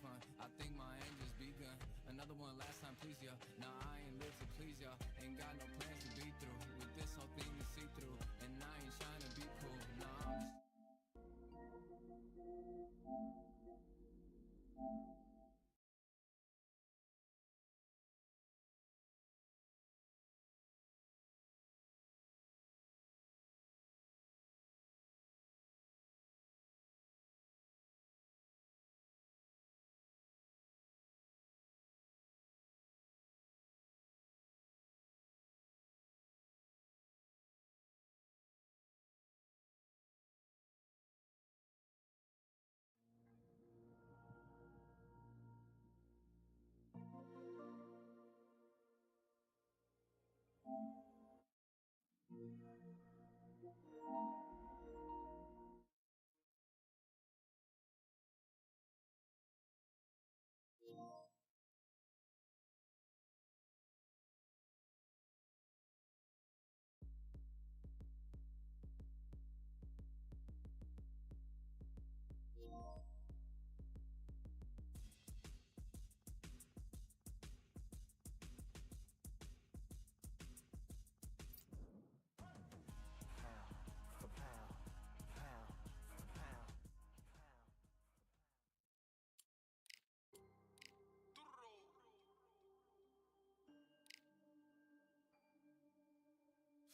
fun. I think my angel's begun. Another one last time, please, y'all. Now I ain't live to please y'all. Ain't got no plans to be through. With this whole thing to see through. And I ain't trying to be cool. No, I'm just...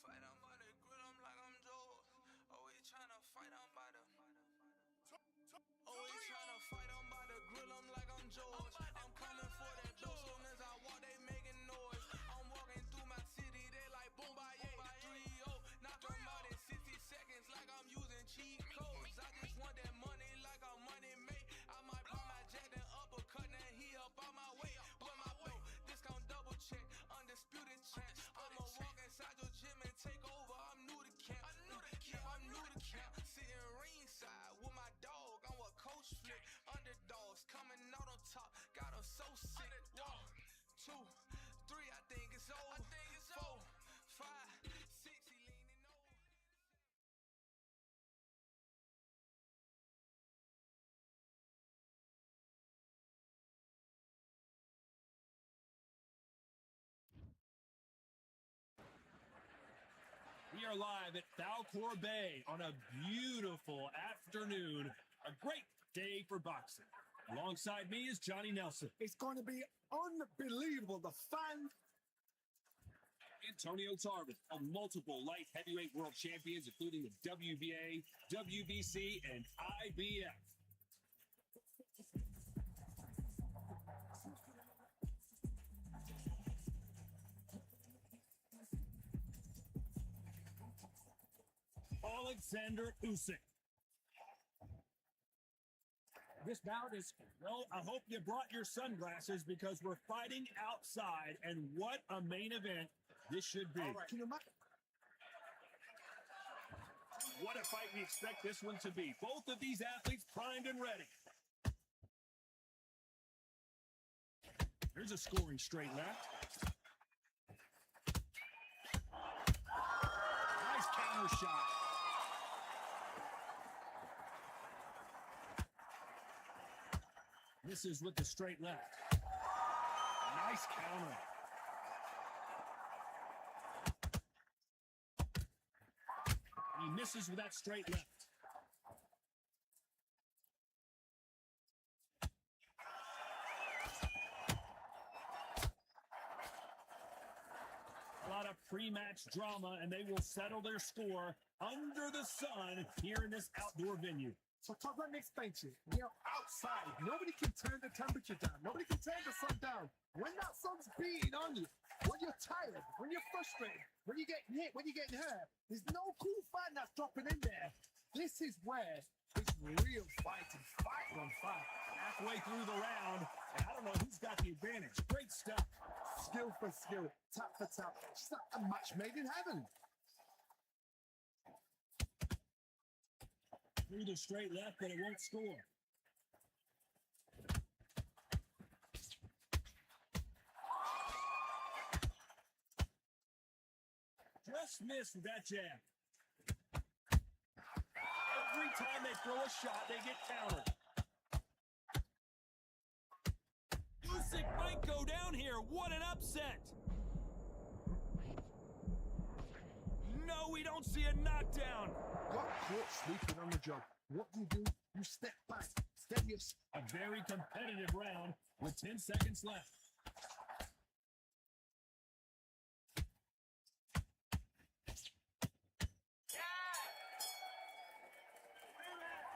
Fight on by the grill, I'm like I'm Joe. Always tryna fight on by the. Always tryna fight on by the grill, I'm like I'm George. I'm coming for that dough, soon as I walk, they making noise. I'm walking through my city, they like boom by 3-0. Knock them out in 60 seconds, like I'm using cheat codes. I just want that money, like I'm money made. I might pop my jack and uppercut, and he up on my way. With my flow, discount double check, undisputed champ. I'ma walk inside your gym and take over. I'm new to camp. I'm new to camp. Sitting ringside with my dog. I'm a coach flick. Underdogs coming out on top. Got them so sick. 1, 2, 3. I think it's over. 4, 5, 6. He leaning over. We are live at Falcor Bay on a beautiful afternoon. A great day for boxing. Alongside me is Johnny Nelson. It's going to be unbelievable. The fans. Antonio Tarvin, of multiple light heavyweight world champions, including the WBA, WBC, and IBF. Alexander Usyk. This bout is, well, I hope you brought your sunglasses because we're fighting outside, and what a main event this should be. All right. Can you imagine? What a fight we expect this one to be. Both of these athletes primed and ready. Here's a scoring straight left. Nice counter shot. Misses with the straight left. Nice counter. He misses with that straight left. A lot of pre-match drama, and they will settle their score under the sun here in this outdoor venue. So, Todd, let me explain to you. You know, outside, nobody can turn the temperature down. Nobody can turn the sun down. When that sun's beating on you, when you're tired, when you're frustrated, when you're getting hit, when you're getting hurt, there's no cool fan that's dropping in there. This is where it's real fighting. Fight on fight. Halfway through the round, and I don't know who's got the advantage. Great stuff. Skill for skill, tap for tap. It's like a match made in heaven. Through the straight left, but it won't score. Just missed with that jab. Every time they throw a shot, they get countered. might go down here. What an upset. No, we don't see a knockdown. Got caught sleeping on the job. What do? You step back. Steady yourself. A very competitive round with 10 seconds left.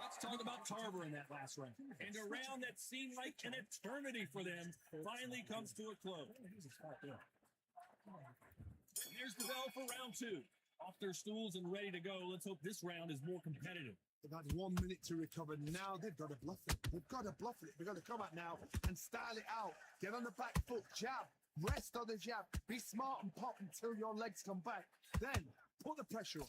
Let's talk about Tarver in that last round. And a round that seemed like an eternity for them finally comes to a close. There's the bell for round two. Off their stools and ready to go. Let's hope this round is more competitive. They've had 1 minute to recover. Now they've got to bluff it. They've got to bluff it. They've got to come out now and style it out. Get on the back foot, jab. Rest on the jab. Be smart and pop until your legs come back. Then put the pressure on.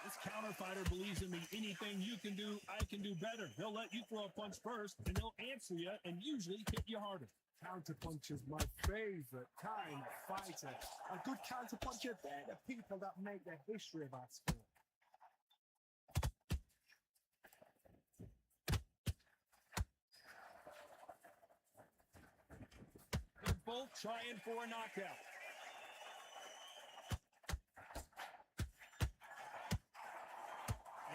This counter fighter believes in me. Anything you can do, I can do better. They'll let you throw a punch first, and they'll answer you and usually hit you harder. Counterpuncher's my favorite kind of fighter. A good counterpuncher, they're the people that make the history of our sport. They're both trying for a knockout.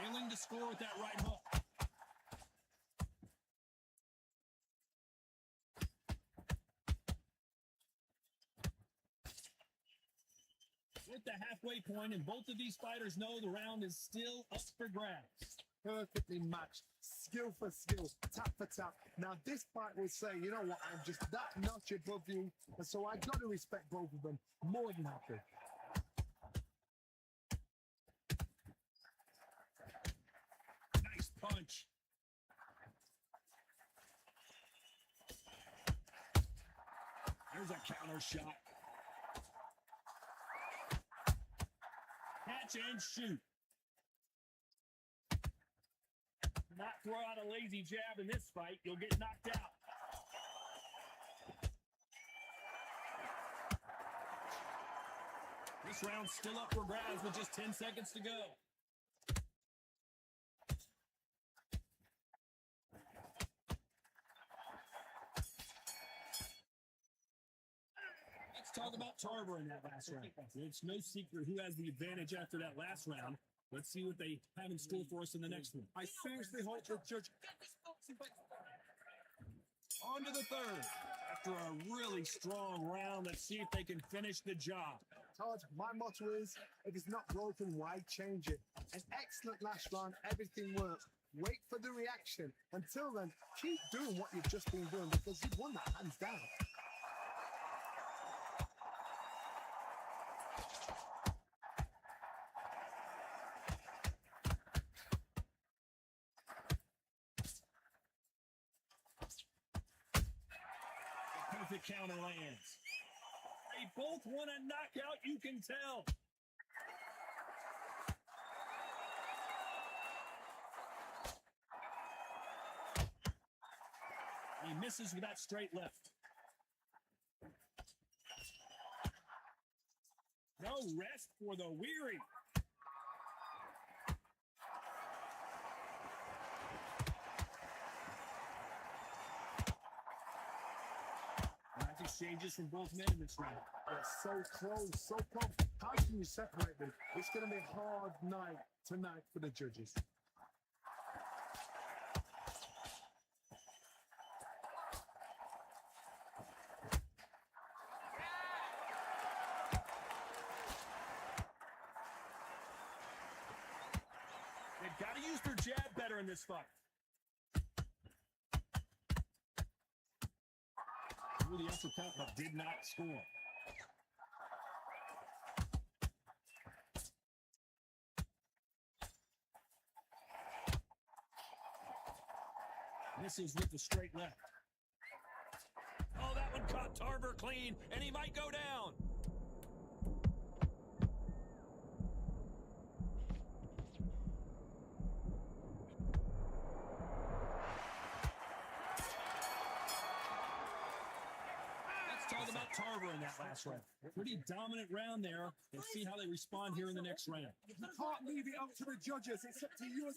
Failing to score with that right hook. At the halfway point, and both of these fighters know the round is still up for grabs. Perfectly matched, skill for skill, tap for tap. Now this fight will say, you know what, I'm just that notch above you, and so I got to respect both of them more than happy. Nice punch. There's a counter shot. Catch and shoot. Not throw out a lazy jab in this fight. You'll get knocked out. This round's still up for grabs with just 10 seconds to go. Let's talk about Tarver in that last round. It's no secret who has the advantage after that last round. Let's see what they have in store for us in the next one. I seriously hope the judge... On to the third. After a really strong round, let's see if they can finish the job. Todd, my motto is, if it's not broken, why change it? An excellent last round, everything worked. Wait for the reaction. Until then, keep doing what you've just been doing because you've won that hands down. Perfect counter lands. They both want a knockout, you can tell. He misses with that straight left. No rest for the weary. Exchanges from both men in this round. They're so close, so close. How can you separate them? It's going to be a hard night tonight for the judges. They've got to use their jab better in this fight. The uppercut, but did not score. Misses with the straight left. Oh, that one caught Tarver clean, and he might go down. Tarver in that last round. Pretty dominant round there. Let's see how they respond here in the next round. You can't leave it up to the judges. It's up to you.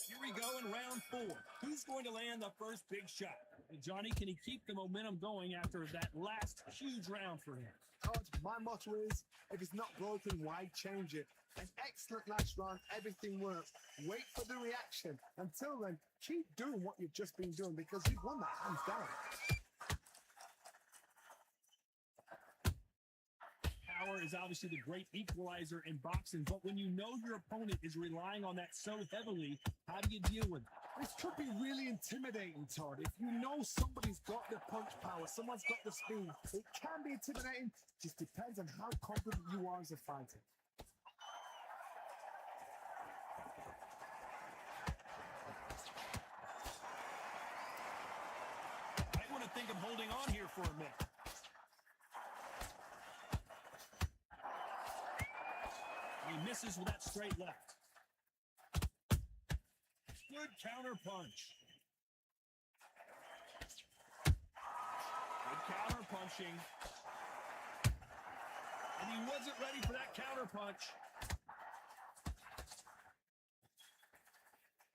Here we go in round 4. Who's going to land the first big shot? And Johnny, can he keep the momentum going after that last huge round for him? Todd, my motto is, if it's not broken, why change it? An excellent last round, everything works. Wait for the reaction. Until then, keep doing what you've just been doing because you've won that hands down. Power is obviously the great equalizer in boxing, but when you know your opponent is relying on that so heavily, how do you deal with it? This could be really intimidating, Todd. If you know somebody's got the punch power, someone's got the speed, it can be intimidating. Just depends on how confident you are as a fighter. I want to think of holding on here for a minute. He misses with that straight left. Good counter punch. Good counter punching. And he wasn't ready for that counter punch.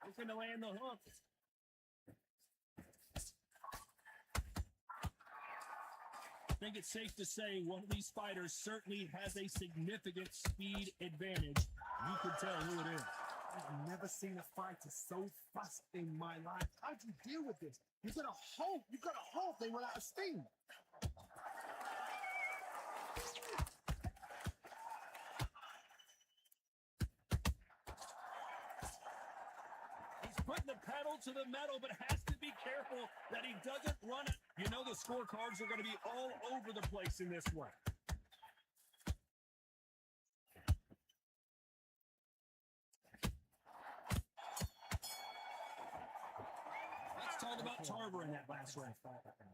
Looking to land the hook. I think it's safe to say one of these fighters certainly has a significant speed advantage. You can tell who it is. I've never seen a fighter so fast in my life. How do you deal with this? You've got to hope they run out of steam. He's putting the pedal to the metal, but has to be careful that he doesn't run it. You know the scorecards are going to be all over the place in this one. Let's talk about Tarver in that last round.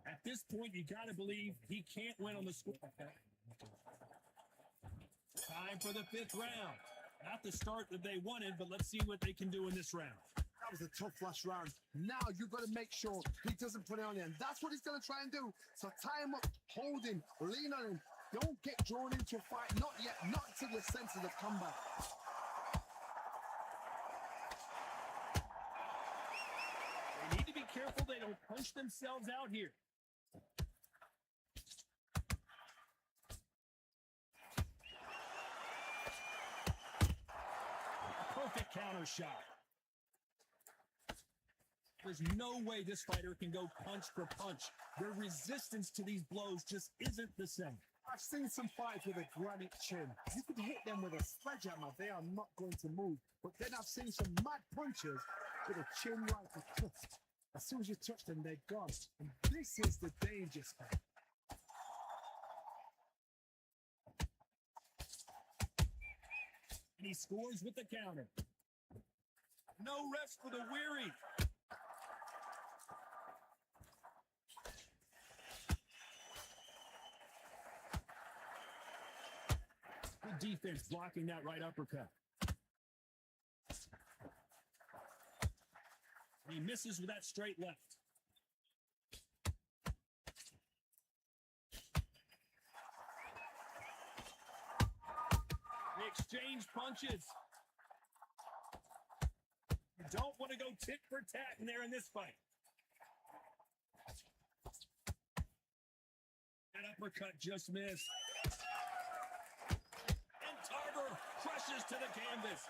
At this point, you got to believe he can't win on the score. Time for the 5th round. Not the start that they wanted, but let's see what they can do in this round. That was a tough last round. Now you've got to make sure he doesn't put it on you. And that's what he's going to try and do. So tie him up, hold him, lean on him. Don't get drawn into a fight. Not yet. Not until your senses have come back. They need to be careful they don't punch themselves out here. Perfect counter shot. There's no way this fighter can go punch for punch. Their resistance to these blows just isn't the same. I've seen some fights with a granite chin. You could hit them with a sledgehammer. They are not going to move. But then I've seen some mad punchers with a chin like a cliff. As soon as you touch them, they're gone. And this is the danger spot. And he scores with the counter. No rest for the weary. Good defense blocking that right uppercut. And he misses with that straight left. They exchange punches. You don't want to go tit for tat in there in this fight. That uppercut just missed. And Tarver crushes to the canvas.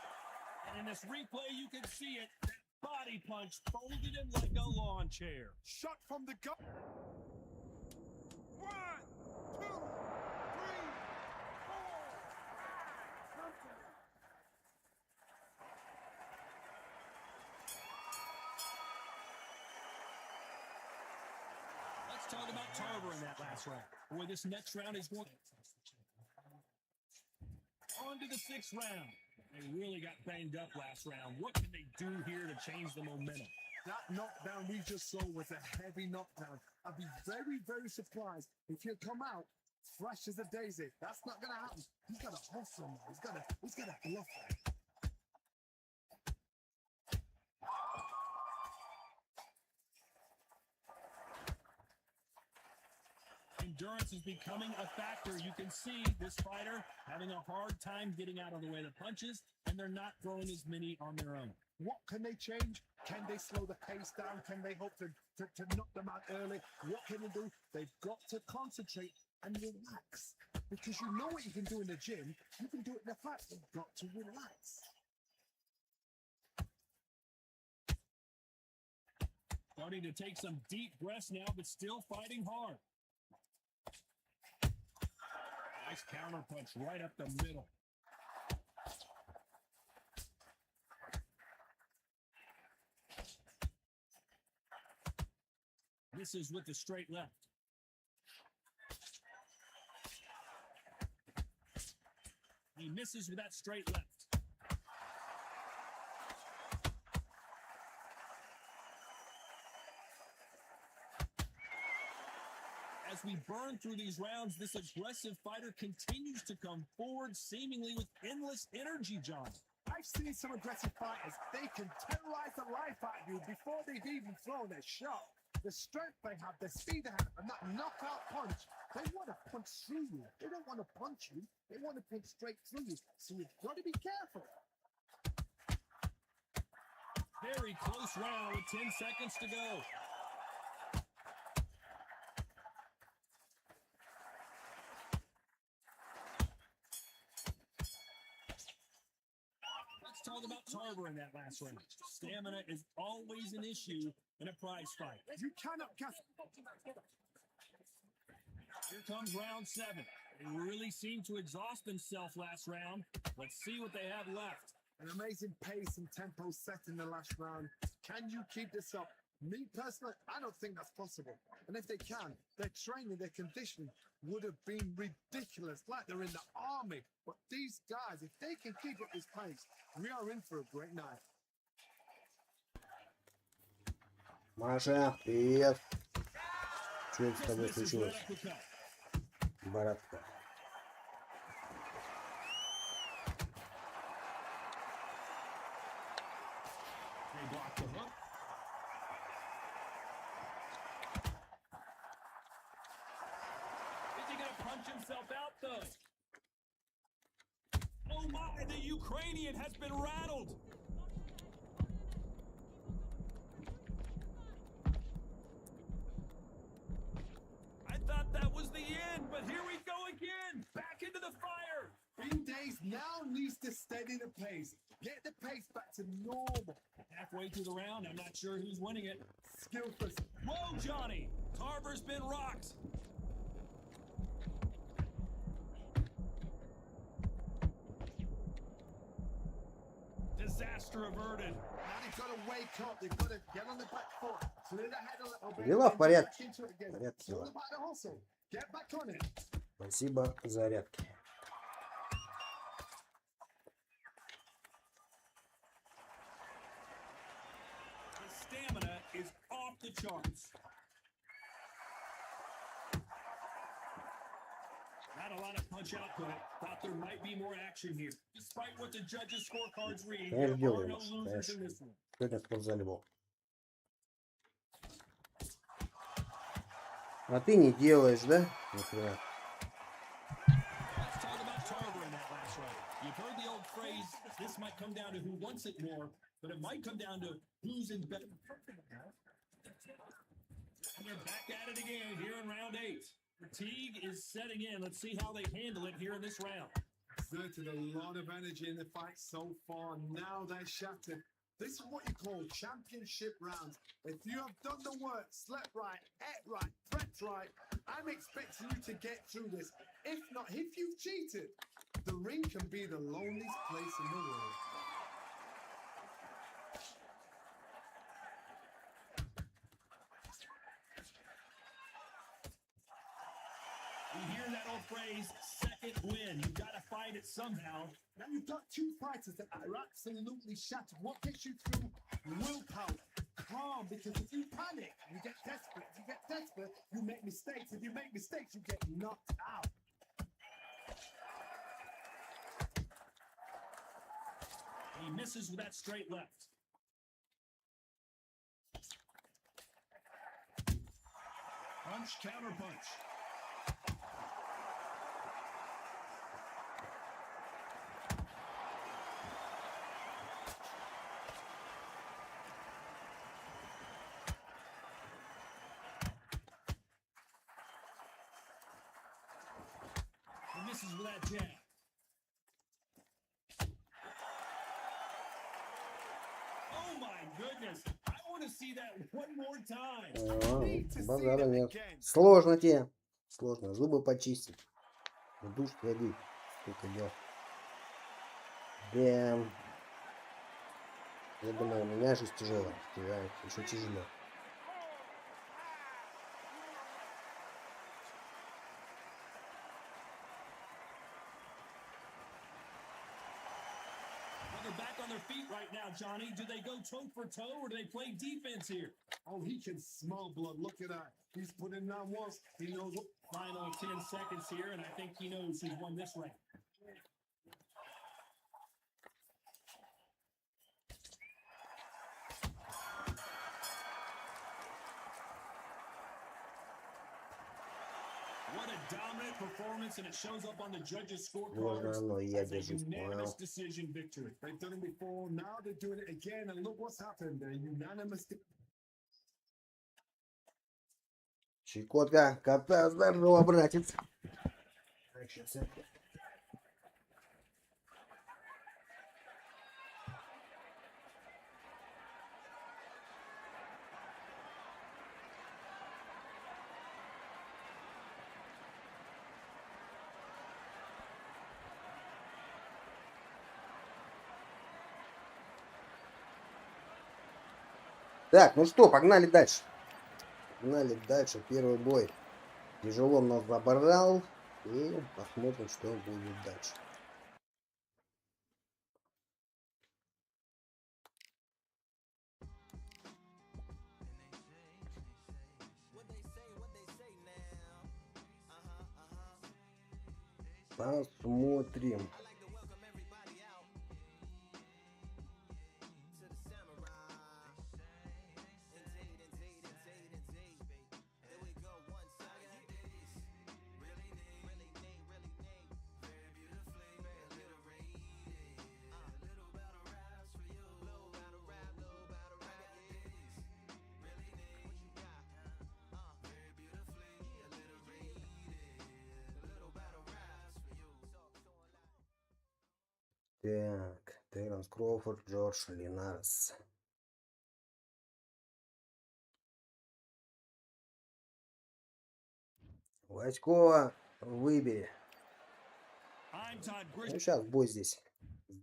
And in this replay, you can see it. That body punch folded him like a lawn chair. Shot from the gut. 1, 2, 3, 4. Let's talk about Tarver in that last round. Boy, this next round is going on to the 6th round. They really got banged up last round. What can they do here to change the momentum? That knockdown we just saw was a heavy knockdown. I'd be very, very surprised if he'll come out fresh as a daisy. That's not going to happen. He's got to hustle now. He's got to bluff it. Endurance is becoming a factor. You can see this fighter having a hard time getting out of the way of the punches, and they're not throwing as many on their own. What can they change? Can they slow the pace down? Can they hope to knock them out early? What can they do? They've got to concentrate and relax. Because you know what you can do in the gym, you can do it in the fight. They've got to relax. Starting to take some deep breaths now, but still fighting hard. Nice counter punch right up the middle. Misses with the straight left. He misses with that straight left. As we burn through these rounds, this aggressive fighter continues to come forward, seemingly with endless energy, John. I've seen some aggressive fighters. They can terrorize the life out of you before they've even thrown a shot. The strength they have, the speed they have, and that knockout punch, they want to punch through you. They don't want to punch you. They want to punch straight through you. So you've got to be careful. Very close round with 10 seconds to go. Let's talk about Tarver in that last round. Stamina is always an issue in a prize fight. You cannot cast. Here comes round 7. They really seemed to exhaust themselves last round. Let's see what they have left. An amazing pace and tempo set in the last round. Can you keep this up? Me personally, I don't think that's possible. And if they can, their training, their conditioning would have been ridiculous, like they're in the army. But these guys, if they can keep up this pace, we are in for a great night. Маша, привет. Что это с тобой случилось? Братка. They block the hook. Is he going to punch himself out, though? Oh my, the Ukrainian has been rattled. I thought that was the end, but here we go again. Back into the fire. Big Days now needs to steady the pace. Get the pace back to normal. Halfway through the round, I'm not sure who's winning it. Skillful. Whoa, Johnny! Tarver's been rocked. Disaster averted. Now they've got to wake up. They've got to get on the back foot. Clear the head a little bit. Дела в порядке. Get back into it again. Порядке It's all дела. about the hustle. Get back on it. Спасибо, зарядки. His stamina is off the charts. Not a lot of punch output. Thought there might be more action here. Despite what the judges' scorecards read, Конечно, there are делаю, no losers знаешь. in this one. Сегодня в спортзале был. А ты не делаешь, да? Нихрена. Let's talk about Tarver in that last round. You've heard the old phrase, this might come down to who wants it more, but it might come down to who's in better. And they're back at it again here in round 8. Fatigue is setting in. Let's see how they handle it here in this round. Exerted a lot of energy in the fight so far. Now they're shattered. This is what you call championship rounds. If you have done the work, slept right, ate right, prepped right, I'm expecting you to get through this. If not, if you've cheated, the ring can be the loneliest place in the world. You hear that old phrase, second win. You've got to find it somehow. Now you've got two fighters that are absolutely shattered. What gets you through? Willpower. Calm, because if you panic, you get desperate. If you get desperate, you make mistakes. If you make mistakes, you get knocked out. He misses with that straight left. Punch, counter punch. misses with that jab. Oh my goodness. I want to see that one more time. Базара нет. Сложно тебе. Сложно. Зубы почистить. В душ сходить. Сколько дел. Бэм. Я думаю, у меня жизнь тяжелая. Тебя еще тяжело. Back on their feet right now, Johnny. Do they go toe for toe or do they play defense here? Oh, he can smell blood. Look at that. He's putting down once. He knows what. Final 10 seconds here, and I think he knows who's won this round. What a dominant performance, and it shows up on the judges' scorecards as a unanimous decision victory. They've done it before. Now they're doing it again, and look what's happened. A unanimous. Чекотка. Кота здорово, братец. Так, сейчас я... Так, ну что, погнали дальше. Погнали дальше. Первый бой. Тяжело нас забрал. И посмотрим, что будет дальше. Посмотрим. Так, Теренс Кроуфорд, Джордж Линарес. Васькова выбери. Ну, сейчас бой здесь.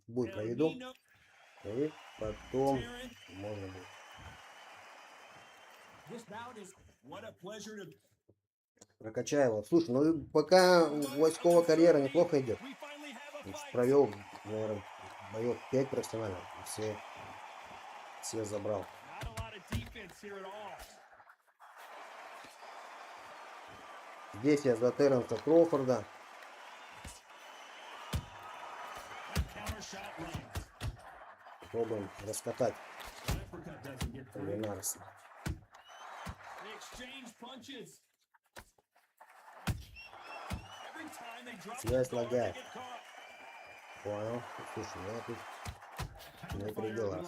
Бой проведу. И потом можно будет. Прокачаю его. Слушай, ну пока у Васькова карьера неплохо идет. Провел, наверное, боев 5 профессионально. Все забрал. Здесь я за Теренса Кроуфорда. Попробуем раскатать Линареса. Связь лагает. Понял. Слушай, я тут не при делах.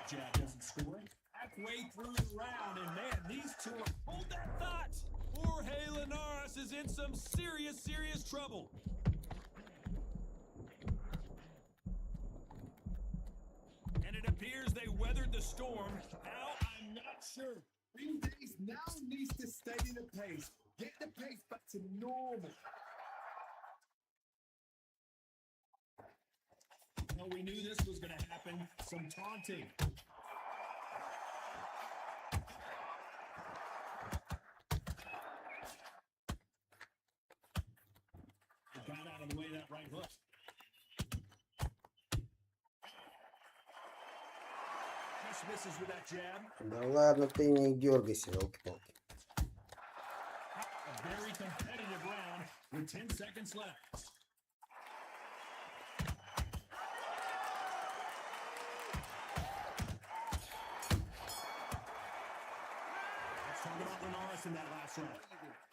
Jab doesn't score. Halfway through the round, and man, these two are... Hold that thought! Jorge Linares is in some serious trouble. And it appears they weathered the storm. How? I'm not sure. 3 days now needs to stay in the pace. Get the pace back to normal. Well, we knew this was going to happen. Some taunting. Got out of the way of that right hook. Just misses with that jab. Да ладно, ты не дергайся, елки-палки. A very competitive round with 10 seconds left. Talking about Linares in that last round.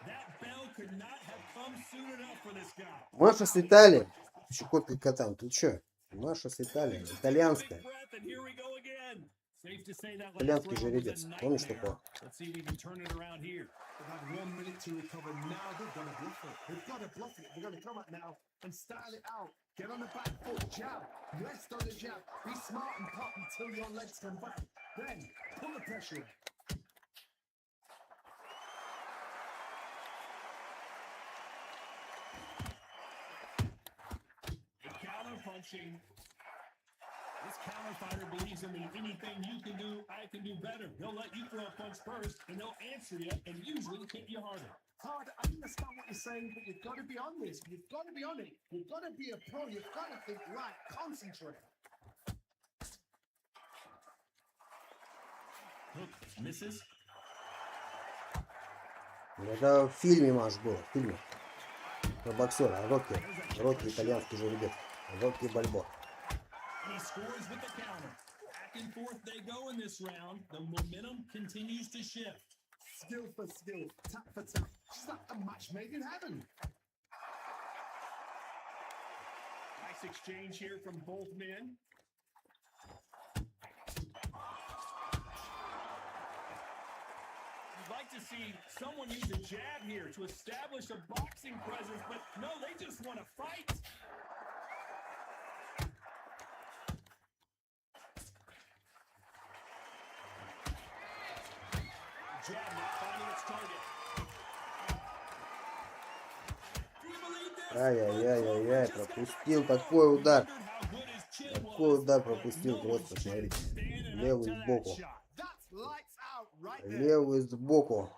That bell could not have come soon enough for this guy. Маша с Виталием. Щекотка котам. Ты чё? Маша с Виталием. Итальянская. Итальянский жеребец. Помнишь такого? They've had 1 minute to recover. Now they've got to bluff it. They've got to bluff it. They're going to come out now and style it out. Get on the back foot, jab. Rest on the jab. Be smart and pop until your legs come back. Then pull the pressure in. Counter punching. This counter fighter believes in me. Anything you can do, I can do better. They'll let you throw a punch first, and they'll answer you, and usually hit you harder. Hard, I understand what you're saying, but you've got to be on this. You've got to be on it. You've got to be a pro. You've got to think right. Concentrate. Hook misses. Это в фильме, Маш, было. В фильме. Про боксера. Рокки. Рокки, итальянский жеребец. Рокки Бальбо. He scores with the counter. Back and forth they go in this round. The momentum continues to shift. Skill for skill, tap for tap. Just like a match made in heaven. Nice exchange here from both men. You'd like to see someone use a jab here to establish a boxing presence, but no, they just want to fight. Jab not finding its target. Ай-яй-яй-яй-яй, пропустил такой удар. Такой удар пропустил просто, смотрите. Левый сбоку. Левый сбоку.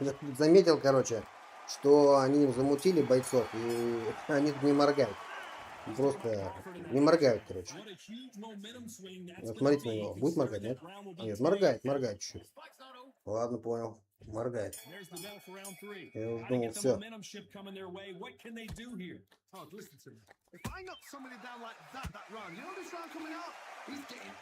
Я тут заметил, короче, что они замутили бойцов, и они не моргают. Просто не моргают, короче. Вот смотрите на него. Будет моргать, нет? Нет, моргает чуть-чуть. Ладно, понял. Моргает. Я уже думал, все. If I knock somebody down like that round, you know this round coming out? He's getting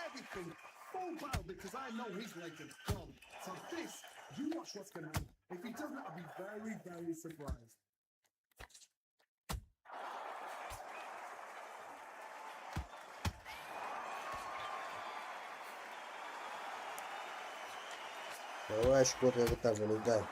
everything full battle because I know his legs are gone. So this, you watch what's going to happen. If he doesn't, I'll be very, very surprised. Давай, шкот, я так залетай.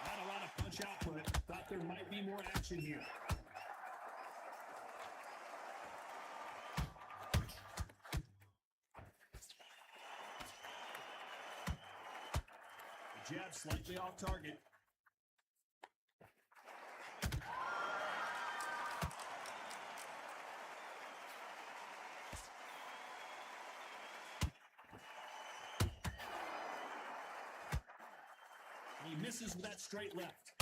Not a lot of punch output. Thought there might be more action here. The jab slightly off target. He misses with that straight left.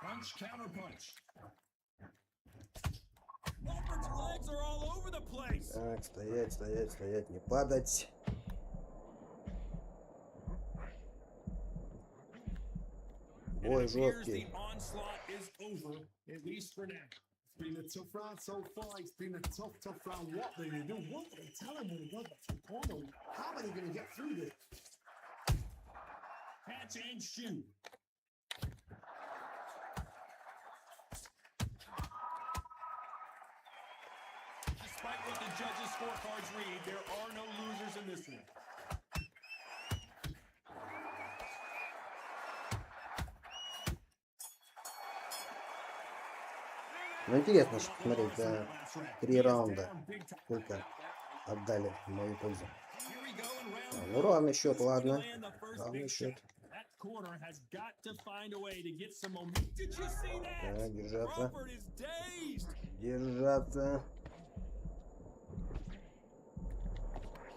Punch, counter punch. Walford's legs are all over the place. Так, стоять, не падать. Бой жесткий. It's been a tough round so far. It's been a tough round. What do they do? What do they tell him when he goes back to the corner? How are they going to get through this? Catch and shoot. Despite what the judges' scorecards read, there are no losers in this one. Ну, интересно смотреть, за 3 раунда сколько отдали в мою пользу. Ну, равный счет, ладно. Равный счет. Так, держаться. Держаться.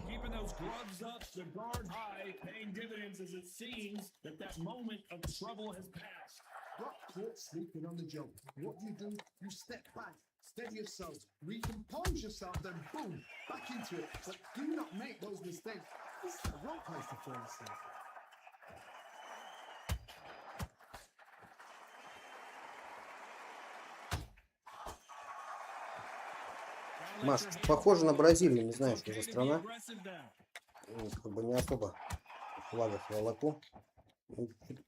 Keeping those gloves up, the guard high, paying dividends as it seems that moment of trouble has passed. got caught sleeping on the job. What do? You step back, steady yourself, recompose yourself, then boom, back into it. But do not make those mistakes. This is the wrong place to fall asleep. Маш, похоже на Бразилию, не знаю, что за страна. Как бы не особо в флагах волоку.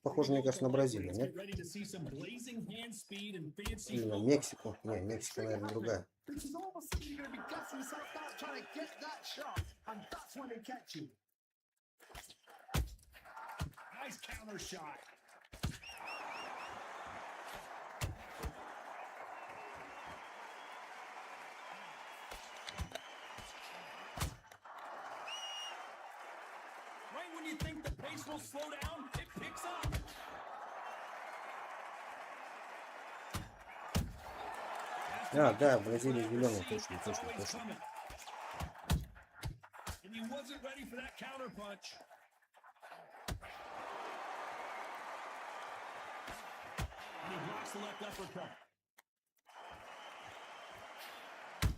Похоже, мне кажется, на Бразилию, нет? Или на Мексику. Не, Мексика, наверное, другая. When you think the pace will slow down, it picks up. А, да, Бразилия зеленая, точно. And he wasn't ready for that counter punch. And he blocks the left uppercut.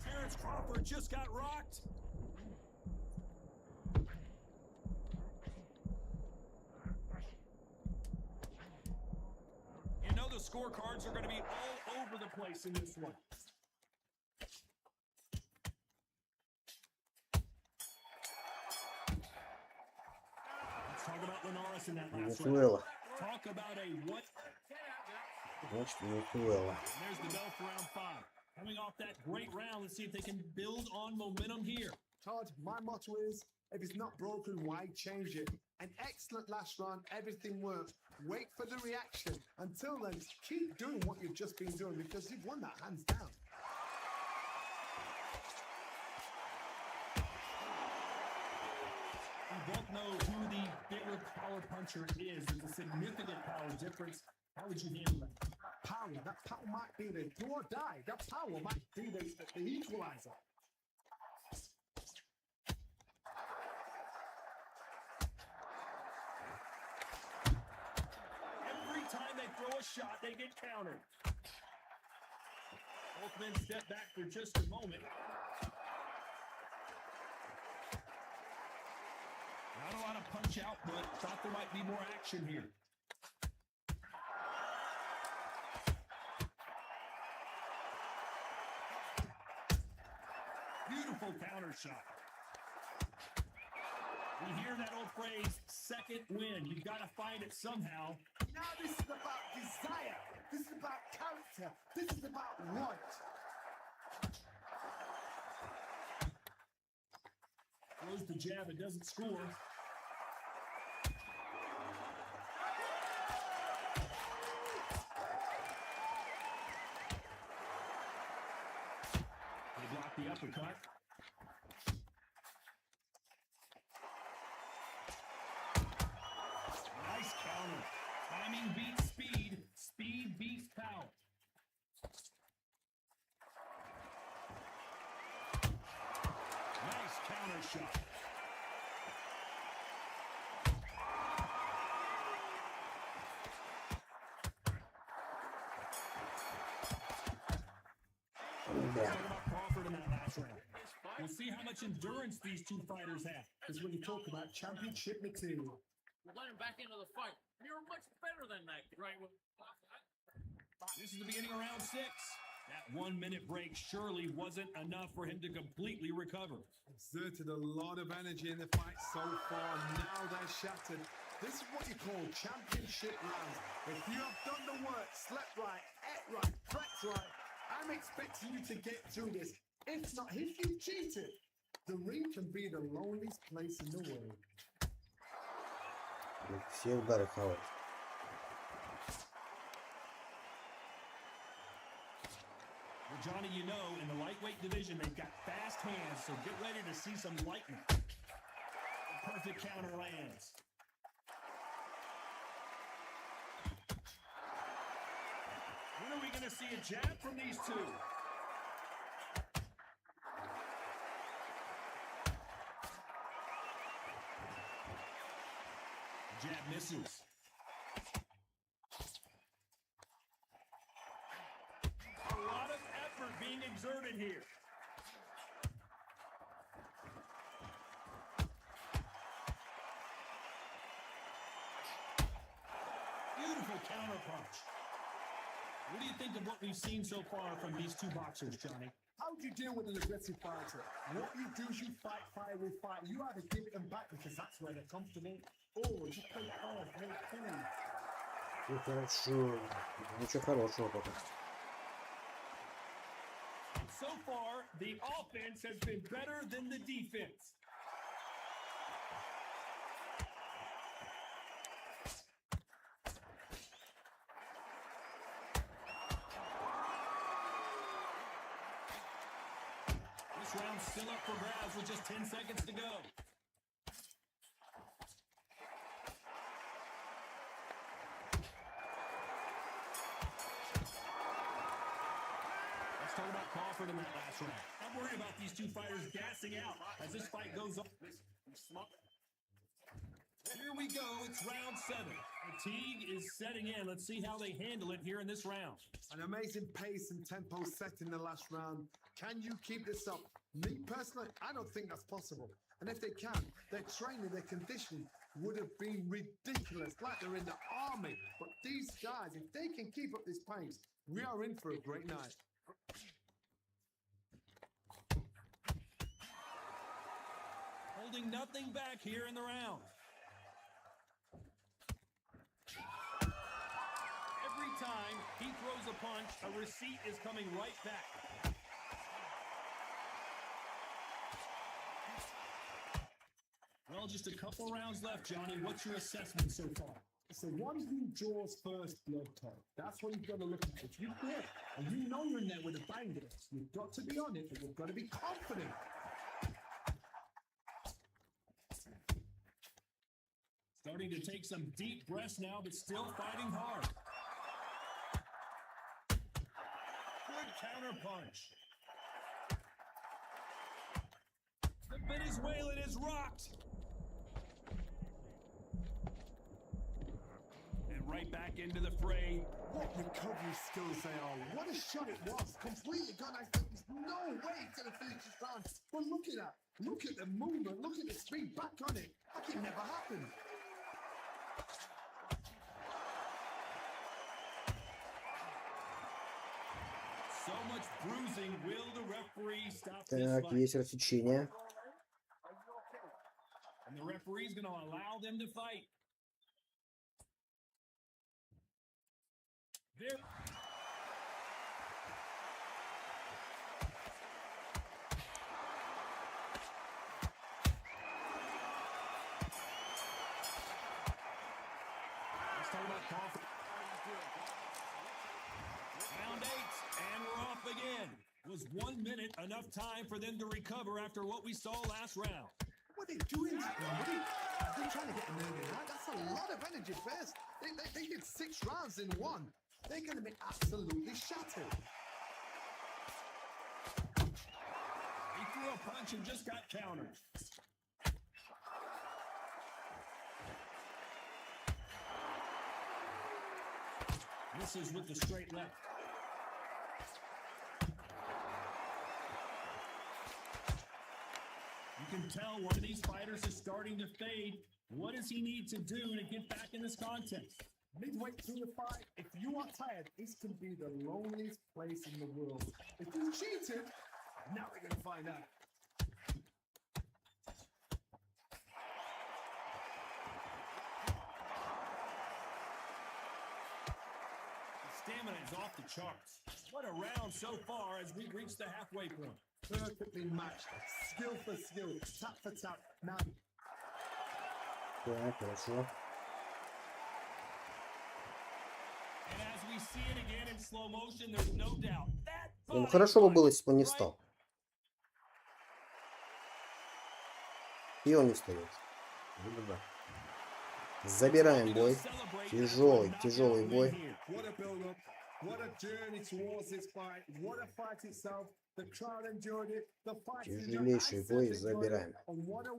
Terrence Crawford just got rocked. The scorecards are going to be all over the place in this one. Let's talk about Linares in that last round. Talk about a what? There's the bell for round 5. Coming off that great round, let's see if they can build on momentum here. Todd, my motto is, if it's not broken, why change it? An excellent last round, everything worked. Wait for the reaction. Until then, keep doing what you've just been doing because you've won that hands down. We both know who the bigger power puncher is. There's a significant power difference. How would you handle that? Power. That power might be the do or die. That power might be the equalizer. Time they throw a shot, they get countered. Both men step back for just a moment. Not a lot of punch output. Thought there might be more action here. Beautiful counter shot. We hear that old phrase, second win. You've got to find it somehow. Now this is about desire. This is about character. This is about want. Throws the jab and doesn't score. They block the uppercut. Nice counter. Timing beats speed. Speed beats power. Nice counter shot. Crawford in that last round. We'll see how much endurance these two fighters have. Because when you talk about championship material, let him back into the fight. You're much better than that, right? This is the beginning of round 6. That 1 minute break surely wasn't enough for him to completely recover. Exerted a lot of energy in the fight so far. Now they're shattered. This is what you call championship rounds. If you have done the work, slept right, ate right, prepped right, I'm expecting you to get through this. If not, if you cheated, the ring can be the loneliest place in the world. Все удары хавают. Well, Johnny, you know, in the lightweight division, they've got fast hands, so get ready to see some lightning. The perfect counter lands. When are we going to see a jab from these two? Jab misses. exerted here. Beautiful counterpunch. What do you think of what we've seen so far from these two boxers, Johnny? How do you deal with an aggressive fighter? What you do is you fight fire with fight. You either give it them back because that's where they're comfortable, or you play hard, play clean. Ну хорошо. Ничего хорошего пока. So far, the offense has been better than the defense. This round's still up for grabs with just 10 seconds to go. Let's talk about Crawford in that last round. I'm worried about these two fighters gassing out as this fight goes on. Here we go. It's round 7. Fatigue is setting in. Let's see how they handle it here in this round. An amazing pace and tempo set in the last round. Can you keep this up? Me personally, I don't think that's possible. And if they can, their training, their conditioning would have been ridiculous, like they're in the army. But these guys, if they can keep up this pace, we are in for a great night. Holding nothing back here in the round. Every time he throws a punch, a receipt is coming right back. Well, just a couple rounds left, Johnny. What's your assessment so far? So one who draws first blood type, that's what you've got to look at. If you quit and you know you're in there with a banger, you've got to be on it, but you've got to be confident. Starting to take some deep breaths now, but still fighting hard. Good counter punch. The Venezuelan is rocked. And right back into the fray. What recovery skills they are. What a shot it was. Completely gone. I think there's no way it's going to finish this round. But look at that. Look at the movement. Look at the speed. Back on it. Like it never happened. So much bruising. Will the referee stop this Так, fight? есть рассечение. And the referee's going to allow them to fight. There. Let's talk about Crawford. Round 8, and we're off again. Was 1 minute enough time for them to recover after what we saw last round? What are they doing to them? They're trying to get them early, right? That's a lot of energy first. They did 6 rounds in 1. They're going to be absolutely shattered. He threw a punch and just got countered. Misses with the straight left. You can tell one of these fighters is starting to fade. What does he need to do to get back in this contest? Midway through the fight, if you are tired, this can be the loneliest place in the world. If you cheated, now we're going to find out. The stamina is off the charts. What a round so far as we've reached the halfway point. Perfectly matched. Skill for skill. Tap for tap. Now, Так, хорошо. And as we see it again in slow motion, there's no doubt that Ну, fight хорошо бы было, was если бы он не right. встал. И он не встает. Да-да-да. Забираем бой. Тяжелый, тяжелый бой. what a build-up. What a journey towards this fight. What a fight itself. The crowd enjoyed it. The fight enjoyed it. I Тяжелейший бой. certainly enjoyed it. Забираем. And what a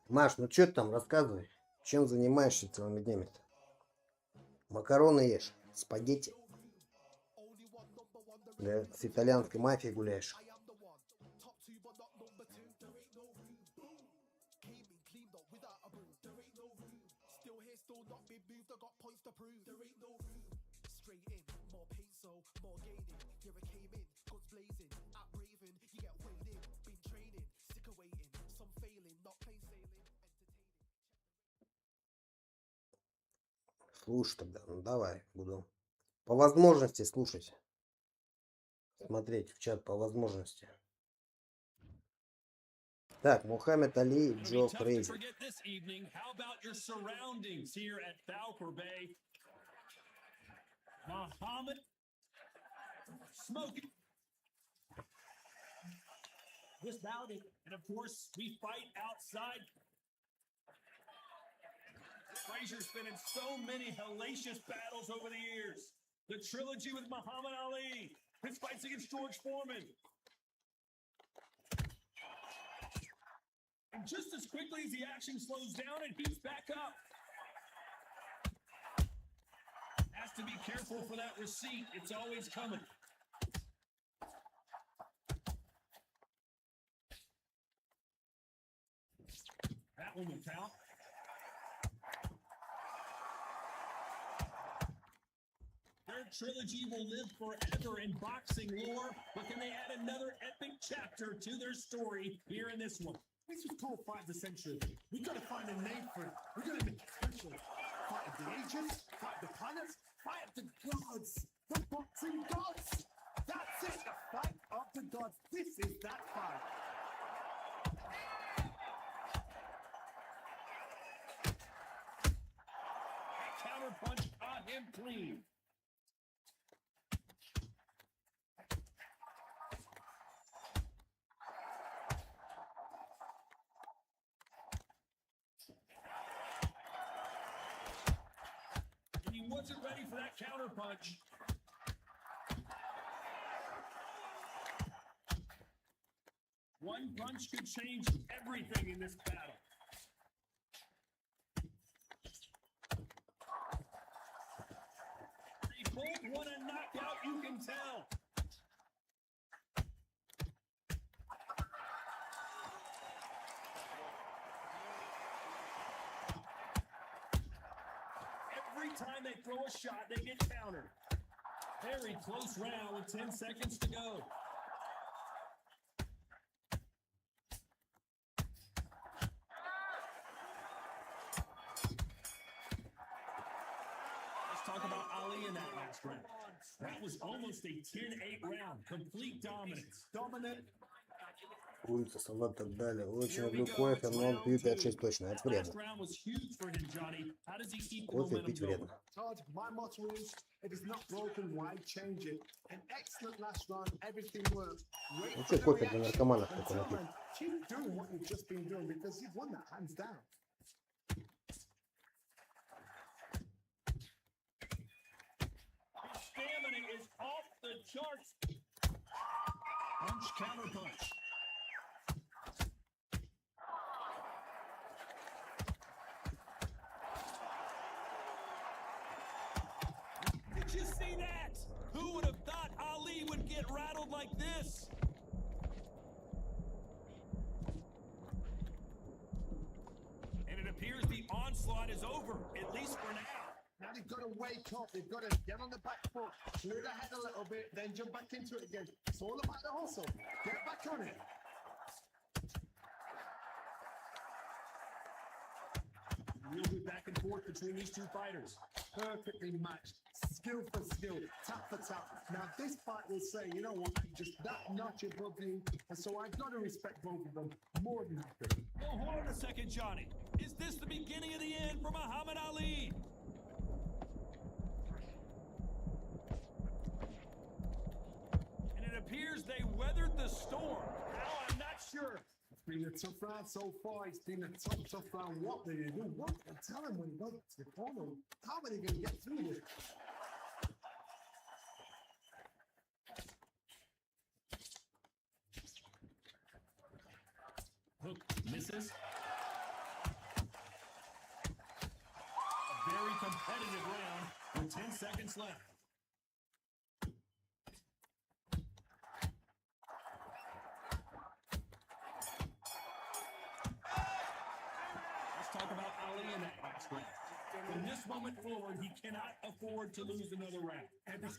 Маш, ну что ты там рассказывай? Чем занимаешься целыми днями-то? Макароны ешь? Спагетти? Да, с итальянской мафией гуляешь? Слушай тогда, ну давай, буду по возможности слушать. Смотреть в чат по возможности. Так, Мухаммед Али, Джо Фрейзи. Muhammad smoking. This bout, and of course, we fight outside. Frazier's been in so many hellacious battles over the years. The trilogy with Muhammad Ali, his fights against George Foreman. And just as quickly as the action slows down, it heats back up. Has to be careful for that receipt. It's always coming. That one will count. Their trilogy will live forever in boxing lore, but can they add another epic chapter to their story here in this one? This was called Fight the Century. We gotta find a name for it. We gotta make it special. Fight of the ages, fight of the planets, fight of the gods, the boxing gods. That's it, the fight of the gods. This is that fight. Counter punch caught him clean. He wasn't ready for that counter punch. One punch could change everything in this battle. They both want a knockout, you can tell. Every time they throw a shot, they get countered. Very close round with 10 seconds to go. Let's talk about Ali in that last round. That was almost a 10-8 round. Complete dominance. Dominant. Улица, салат и так далее. Очень люблю кофе, но он пью 5-6 точно. Это вредно. Кофе пить вредно. Todd, my motto is, if it's not broken, why change it? An excellent last round, everything worked. Ну что кофе для наркоманов только напить? Keep doing what you've just been doing because you've won that hands down. His stamina is off the charts. Punch, counter punch. Did you see that? Who would have thought Ali would get rattled like this? And it appears the onslaught is over, at least for now. Now they've got to wake up. They've got to get on the back foot, clear the head a little bit, then jump back into it again. It's all about the hustle. Get back on it. We'll be back and forth between these two fighters. Perfectly matched, skill for skill, tap for tap. Now this fight will say, you know what, I'm just that notch above you, and so I've got to respect both of them more than happy. Well, hold on a second, Johnny. Is this the beginning of the end for Muhammad Ali? And it appears they weathered the storm. How, I'm not sure. It's been a tough round so far. It's been a tough round. What do you do? What? Tell them when you go to the corner. How are they going to get through this? pieces. A very competitive round with 10 seconds left. Let's talk about Ali in that last round. From this moment forward, he cannot afford to lose another round. Let's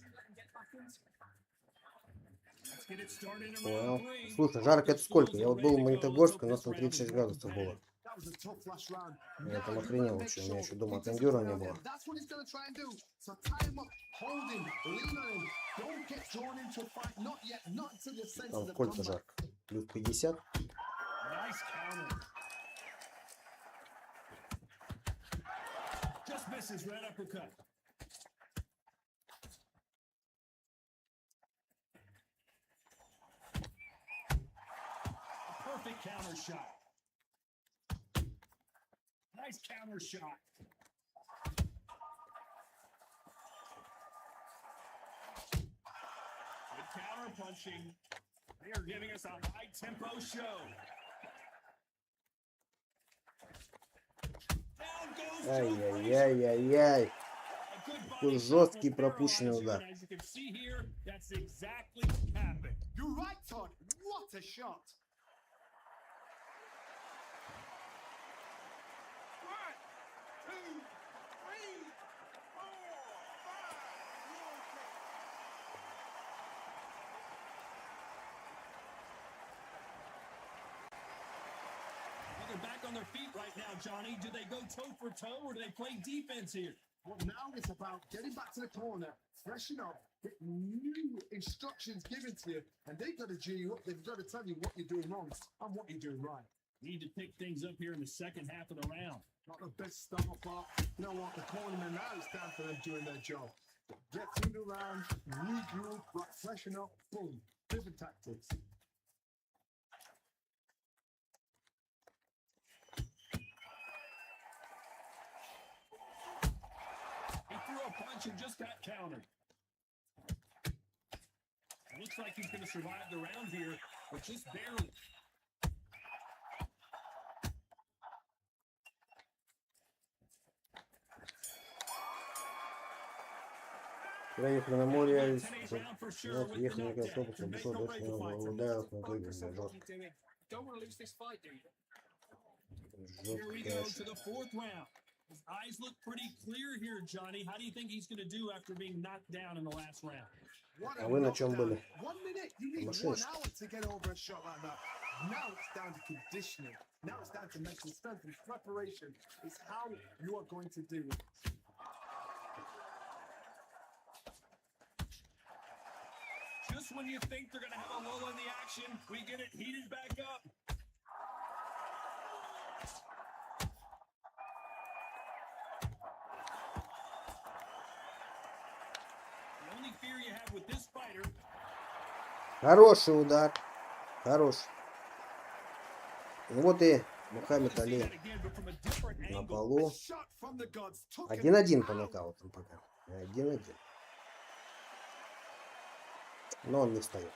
get it started in Понял. round 3. Слушай, жарко это сколько? Я вот был в Магнитогорске, у нас там 36 градусов было. That was a tough last round. Я там Now охренел you вообще. У make меня sure еще дома he doesn't кондера go не down было. there. That's what he's going to try and do. So tie him up, hold him, lean on him. Don't get drawn into a fight. Not yet. Not until your senses Там have сколько come back. жарко? Плюс 50. Nice counter. Just misses right uppercut. A perfect counter shot. Nice counter shot. Good counter punching. They are giving us a high tempo show. Down goes Joe Frazier. Ай-яй-яй-яй-яй. A good Такой body shot жесткий will пропущенный paralyze you, удар. and as you can see here, that's exactly what happened. You're right, Todd. What a shot. Well, they're back on their feet right now, Johnny. Do they go toe for toe or do they play defense here? Well, now it's about getting back to the corner, freshen up, get new instructions given to you, and they've got to G you up. They've got to tell you what you're doing wrong and what you're doing right. Need to pick things up here in the second half of the round. Not the best start, but you know what? The cornerman now is time for them doing their job. Get through the round, regroup, right, freshen up, boom, different tactics. He threw a punch and just got countered. Looks like he's going to survive the round here, but just barely. Проехали на море, ехали на автобусе, обошел дальше, ударил, смотри, жестко. Don't want to lose this fight, do you? Here we Жестко, go конечно. to the fourth round. His eyes look pretty clear here, Johnny. How do you think he's going to do after being knocked down in the last round? What А a вы на чем knockdown. были? 1 minute, you need Машина, 1 что ли? hour to get over a shot like that. Now it's down to conditioning. Now it's down to mental strength and preparation. It's how you are going to do it. Just when you think they're going to have a lull in the action, we get it heated back up. The only fear you have with this fighter. Хороший удар. Хороший. Ну вот и Мухаммед Али на полу. Shot from the gods took him 1-1 по out. нокаутам пока. 1-1. Но он не встает.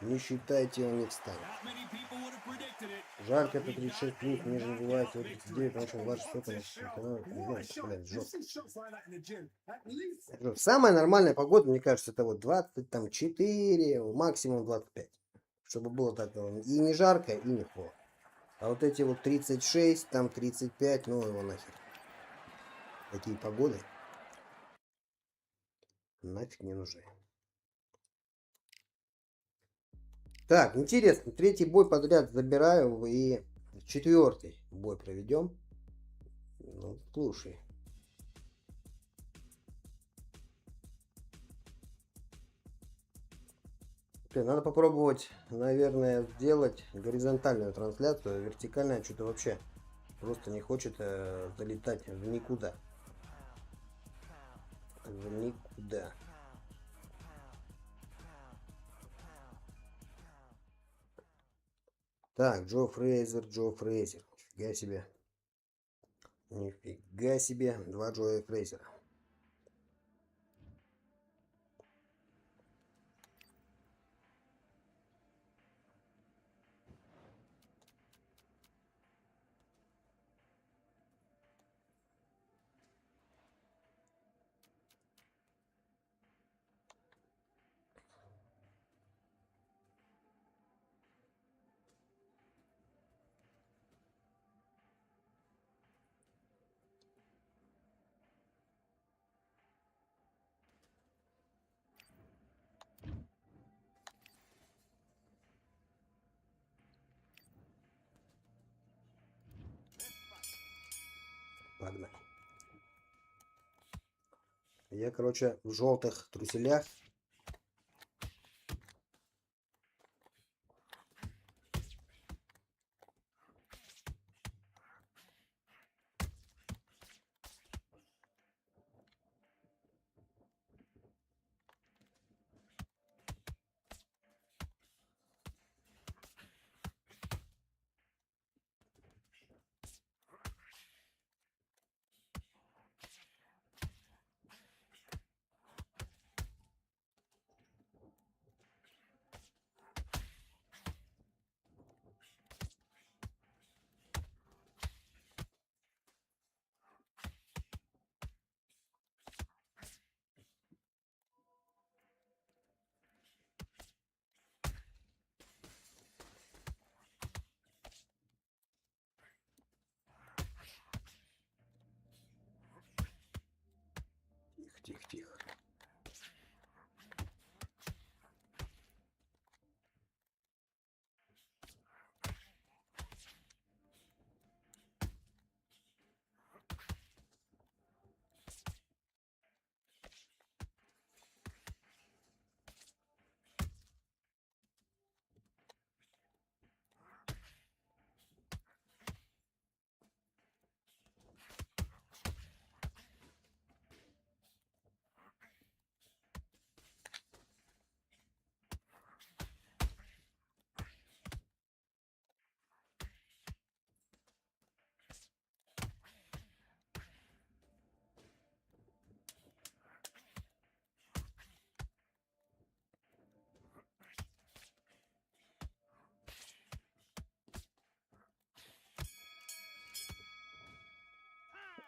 Не считайте, он не встанет. Not many people would have predicted it. Жарко это 36 плюс, ниже набивается 39, начал 26 What a shot. блин, You жестко. see shots like that in the gym. At least Жестко. Самая нормальная погода, мне кажется, это вот 24, максимум 25. Чтобы было так и не жарко, и не холодно. А вот эти вот 36, там 35, ну его нахер. Такие погоды нафиг не нужны. Так, интересно. Третий бой подряд забираю и четвертый бой проведем. Ну, слушай. Блин, надо попробовать, наверное, сделать горизонтальную трансляцию. Вертикальная что-то вообще просто не хочет залетать в никуда. В никуда. Так, Джо Фрейзер. Нифига себе. Нифига себе. 2 Джо Фрейзера. Погнали. Я, короче, в желтых труселях. Тихо, тихо, тихо.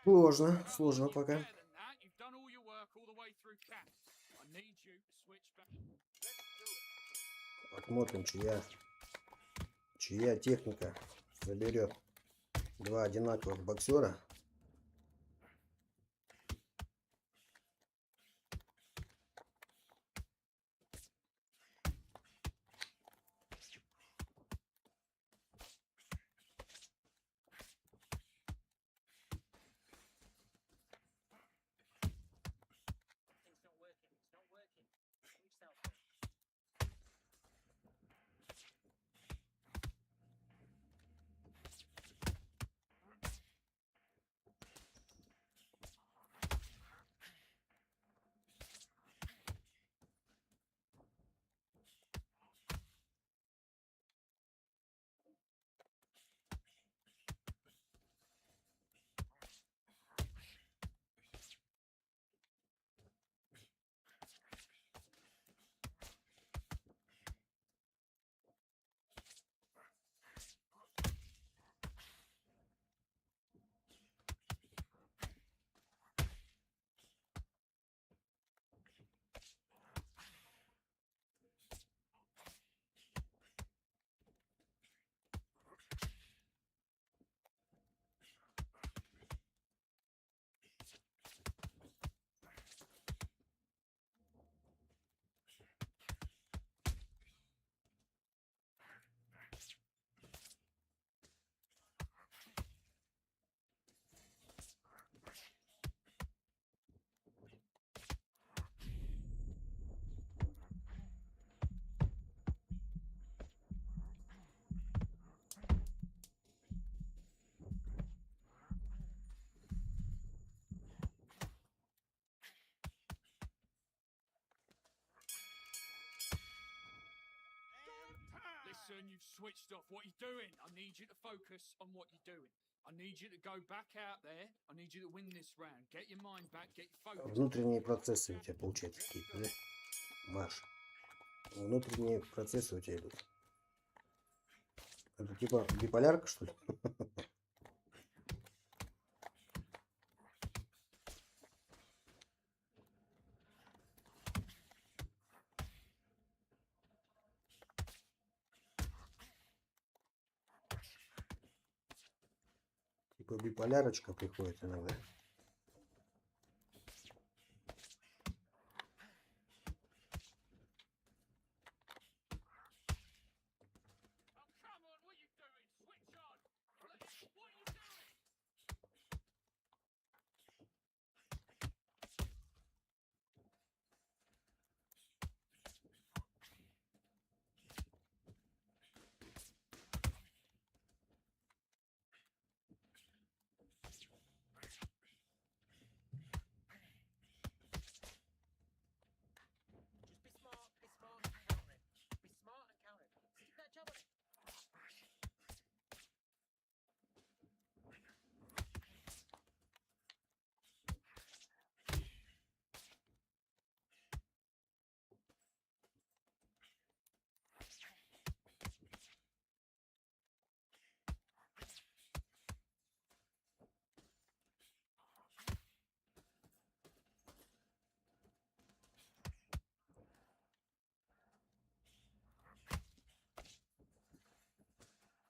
Сложно, сложно пока. You've done all your work all the way through camp. I need you to switch back. Посмотрим, чья техника заберет два одинаковых боксера. It's not working. It's not working. Switch self. Listen, you've switched off. What you're doing? I need you to focus on what you're doing. I need you to go back out there. I need you to win this round. Get your mind back. Get your focus. Внутренние процессы у тебя получаются какие-то, да? Маш. Внутренние процессы у тебя идут. Это типа биполярка, что ли? Типа биполярочка приходит иногда. Oh, come on. What are you doing? Switch on. What are you doing?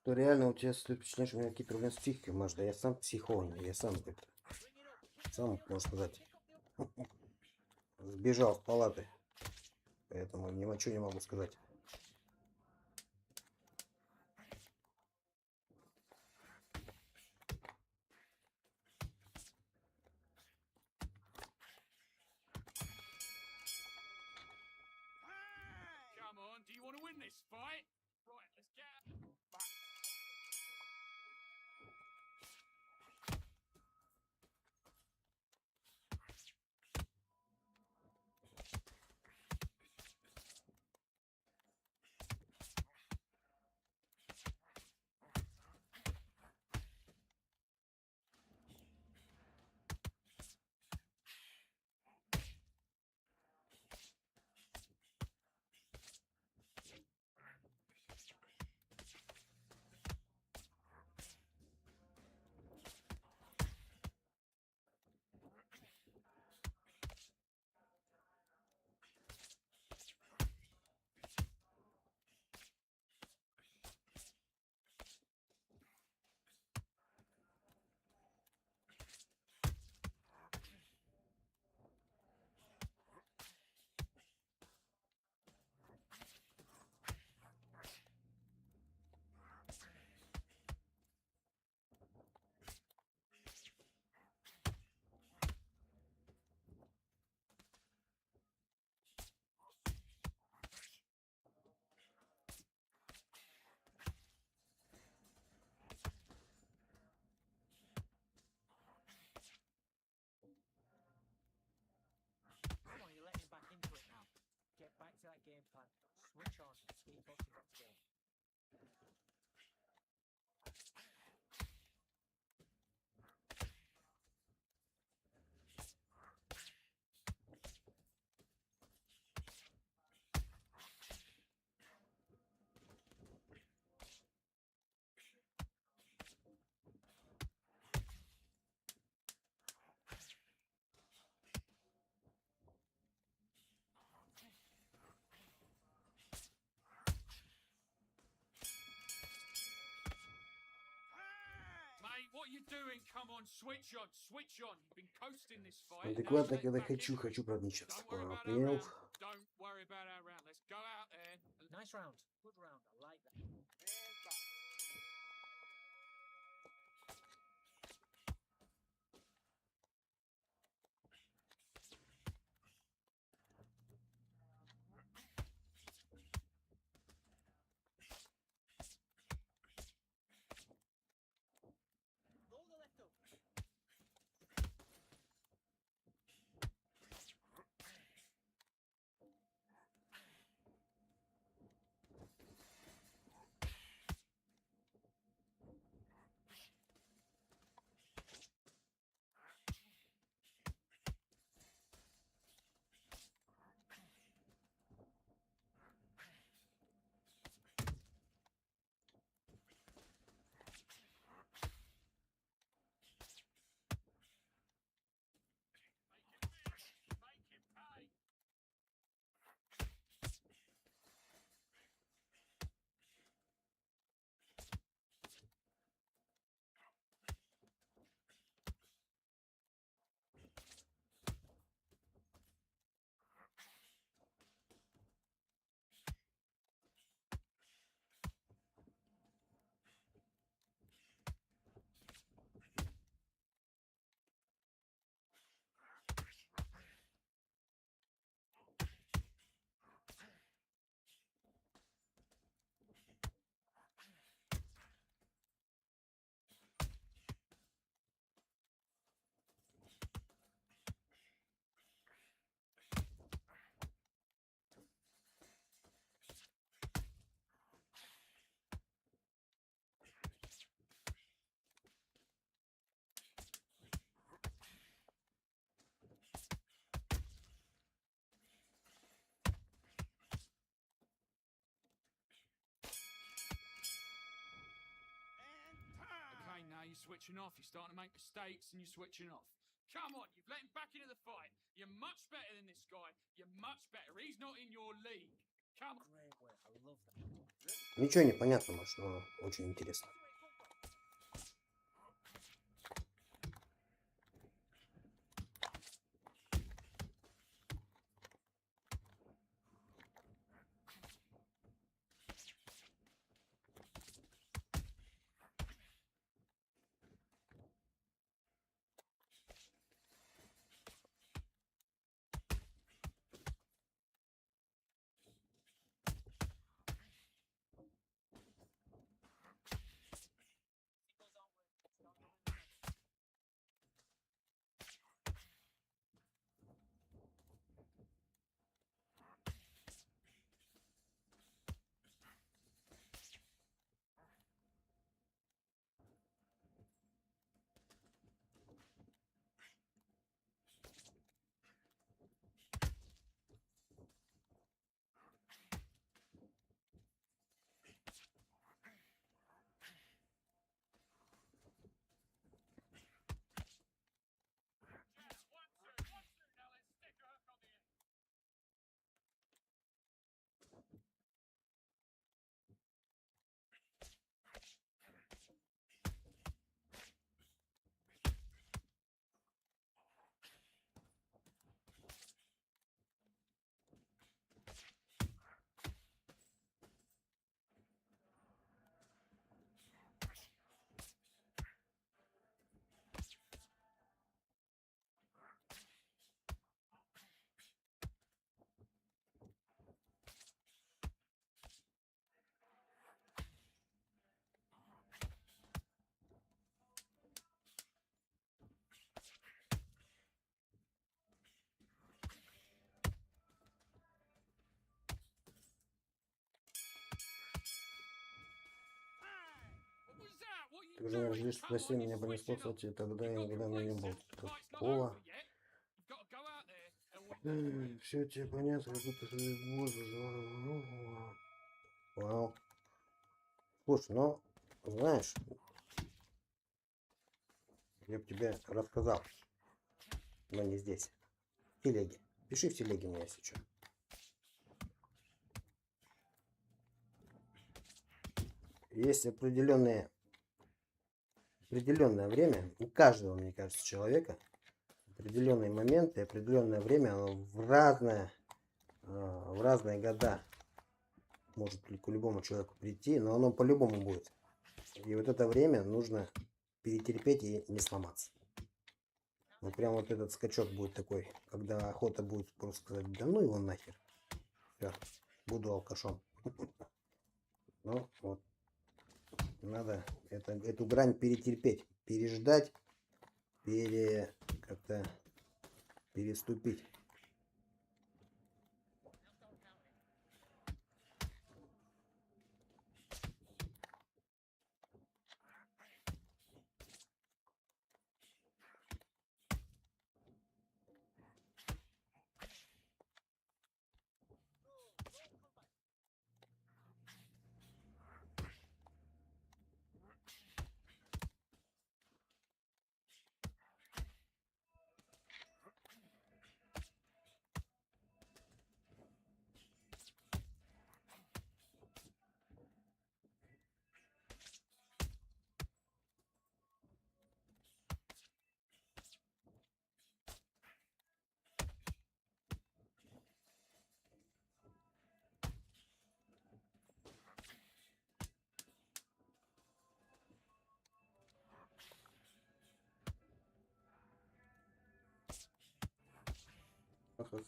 То реально у тебя стоит впечатление, что у меня какие-то проблемы с психикой, Маш, да я сам психованный, я сам как-то, сам, можно сказать, сбежал с палаты, поэтому ничего не могу сказать. Come on, do you want to win this fight? Right, let's get back. Come on, you're letting back into it now. Get back to that game plan. Switch on. Keep boxing that game. Mate, what are you doing? Come on, switch on, switch on. You've been coasting this fight. Now Адекватно, let's когда back into хочу it. правда, ничего. Don't worry about our Принял. round. Don't worry about our round. Let's go out there. Nice round. Good round. I like that. Roll the left up. Make him pay. Okay, now you're switching off. You're starting to make mistakes and you're switching off. Come on, you've let him back into the fight. You're much better than this guy. You're much better. He's not in your league. Come on. Great work. I love that. Ничего не понятно, Маш, но очень интересно. What was that? What Ты you уже doing? здесь Come спроси on, меня you're по switching неспросу, off. тогда You've я got никогда меня не complacent. был. The fight's not Какого? over yet. You've got to go out there and win. Все тебе понятно, как будто Вау. Слушай, ну, знаешь, я бы тебе рассказал, но не здесь. В телеге. Пиши в телеге мне, если что. Есть определенное время у каждого, мне кажется, человека, определенные моменты, определенное время, оно в разные года может к любому человеку прийти, но оно по-любому будет. И вот это время нужно перетерпеть и не сломаться. Вот прям вот этот скачок будет такой, когда охота будет просто сказать, да ну его нахер. Все, буду алкашом. Ну вот, надо эту грань перетерпеть, переждать, как-то переступить.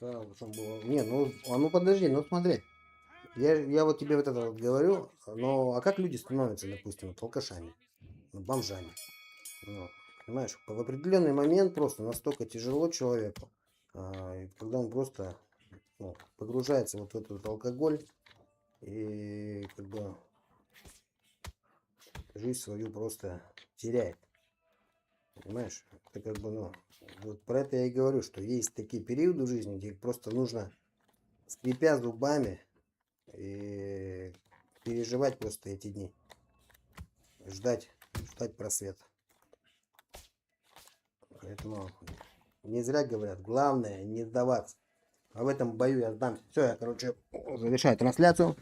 Не, ну подожди, ну смотри. Я вот тебе вот это вот говорю, но а как люди становятся, допустим, вот алкашами, ну, бомжами? Ну, понимаешь, в определенный момент просто настолько тяжело человеку, и когда он просто погружается вот в этот алкоголь и как бы жизнь свою просто теряет. Понимаешь? Это как бы, вот про это я и говорю, что есть такие периоды в жизни, где просто нужно, скрипя зубами, и переживать просто эти дни. Ждать просвета. Поэтому не зря говорят, главное не сдаваться. А в этом бою я сдамся. Все, я, короче, Завершаю трансляцию.